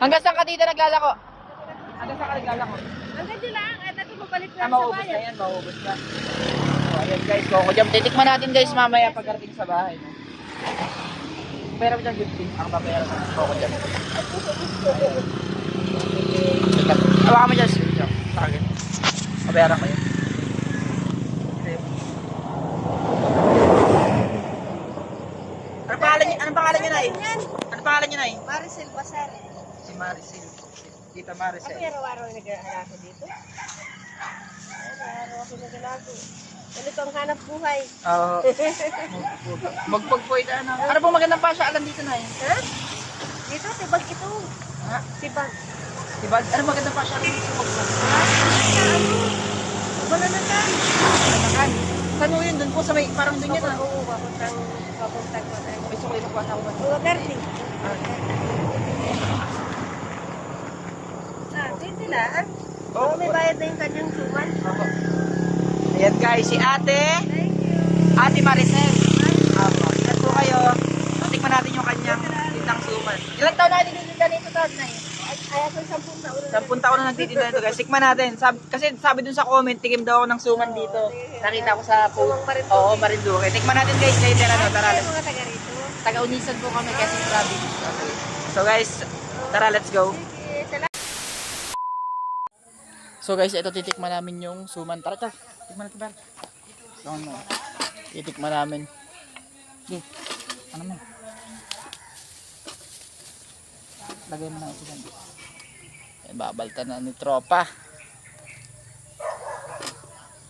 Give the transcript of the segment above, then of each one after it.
Hanggang saan ka dito naglalako? Hanggang saan ka naglalako? Hanggang dyan lang. At ito mabalik lang sa Maubos na bayan. yan, maubos na. So, ayan guys, kung jam, titikman natin guys mamaya pagdating sa bahay. No? Pera mo dyan, 50. Ang papera ko, kung jam. Hawakan mo dyan, jam. Sakagin. Pabayaran ko yun. Anong pangalan niyo, Nay? Anong pangalan niyo, Nay? Maricel Basar. Si Maricel. Tita Maricel. Ako araw-araw nag-aalako dito. Araw-araw ako nag-aalako. Ganito ang hanap buhay. Oo. Magpagpoy na. Ano pong magandang pasyalan dito, Nay? Ha? Dito, tibag ito. Ha? Tibag. Diba? Ano magandang pasyalan dito? Bananakan. Bananakan. Saan mo yun? Doon po sa may, parang doon yan. Oo, papuntang ko tayo. May sukli na po ata ako. Oo, Gardi. Dito na. Oo, may bayad na yung kanyang suman. Ayan guys, si ate. Thank you. Ate Maricel. Apo. Ingat po kayo. Tikman natin yung kanyang titang suman. Ilang taon na nagtitinda nito, Nay? Ay, ako 10 taon na. 10 taon na nagtitinda nito guys. Tikman natin. Kasi sabi dun sa comment, tikim daw ako ng suman dito. Nakita ko sa Sumang Marinduque. Oo, Marinduque. Tikman natin guys. Kayo din ano, tara. Ay, mga taga rito. Taga-Unisan po kami kasi province. So guys, tara, let's go. Sige, salamat. So guys, ito titikman namin yung suman. Tara, tara. Tikman natin ba? Ano? Titikman namin. Sige. Ano mo? Lagay mo na ito dyan. Babalta na ni tropa.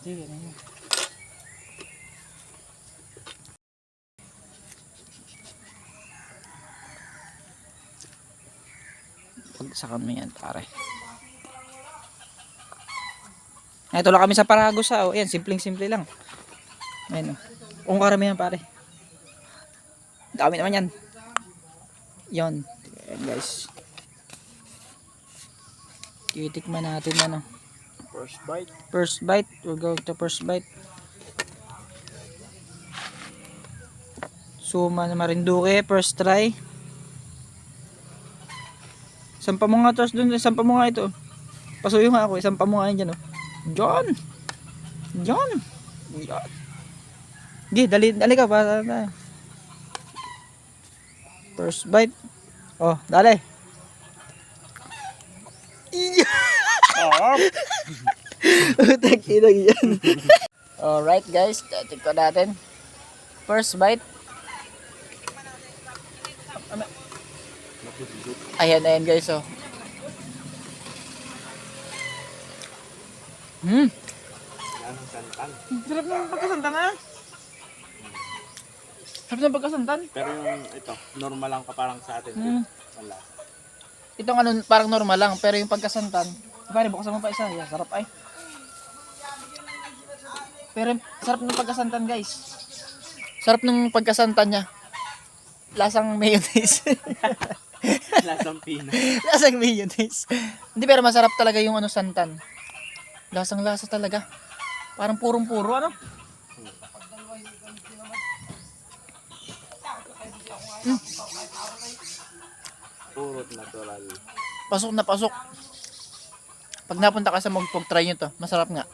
Sige, ano yun? Pagsakan mo yan, pare. Ito lang kami sa Paragos ha. Ayan, simpleng-simple lang. Ayan o. Kung karamihan pare. Dami naman yan. Yon. Ayan guys. Titikman natin ano. First bite. First bite. We're going to first bite. Suman Marinduque. First try. Sampa mo nga tos dun. Sampa mo nga ito. Pasuyo nga ako. Sampa mo nga yan dyan o. John. John. John. Di, dali ka para tayo. First bite. Oh, dali. Utak inang yan. Alright guys, tingnan natin. First bite. Ayan guys oh. Sarap ng pagkasantan na. Sarap ng pagkasantan. Pero yung ito, normal lang ka parang sa atin. Wala. Itong ano, parang normal lang. Pero yung pagkasantan, pare, buksan mo pa isa. Yeah, sarap ay. Pero sarap ng pagkasantan guys. Sarap ng pagkasantan niya. Lasang mayonnaise. Lasang pina. Lasang mayonnaise. Hindi, pero masarap talaga yung ano santan. Lasang lasa talaga. Parang purong-puro ano. Purot natural. Pasok na pasok. Pag napunta ka sa Mogpog, try nyo to. Masarap nga.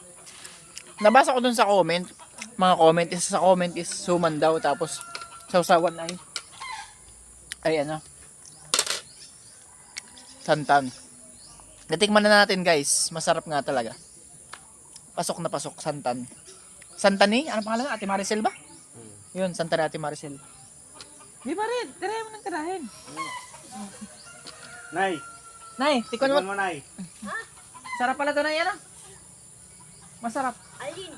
Nabasa ko dun sa comment. Mga comment. Isa sa comment is suman daw. Tapos sausawan ay ano. Santan. Natikman na natin guys. Masarap nga talaga. Pasok na pasok. Santan. Santan eh? Ano pangalan? Ate Maricel ba? Yun. Santan Ate Maricel. Di ba rin? Tirahin mo ng tirahin. Nay! Nay, tikman Tikman mo. mo, Nay. Sarap pala to na yan ah. Masarap. Alin?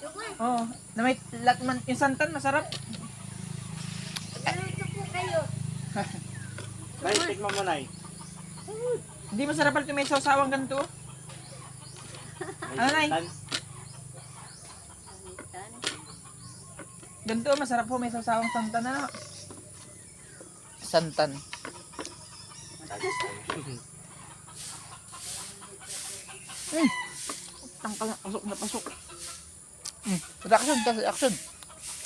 Suman. Oo. Na may latman. Yung santan masarap. Ito po kayo. Nay, tikman mo, Nay. Hindi masarap pala ito may sawsawang ganito. Ano, Nay? santan. Ganito masarap po may sawsawang santan na. Santan. Tangkal na, pasok na pasok. Reaction, reaction.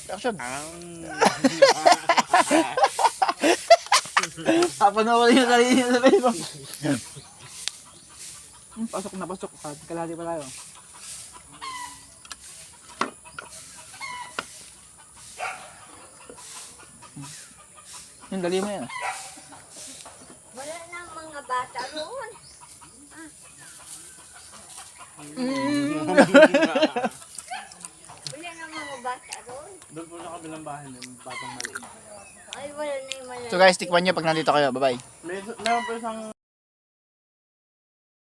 Reaction. Papanoorin yung sarili niya sa Facebook. Pasok na pasok. Kalahati pa tayo. Yung dali mo yan. Wala na mga bata roon. Wala na mga bata roon. Doon po sa kabilang bahay ng batang maliit. Ay, wala na yung malala. So guys, tikman nyo pag nandito kayo. Bye-bye. Meron po isang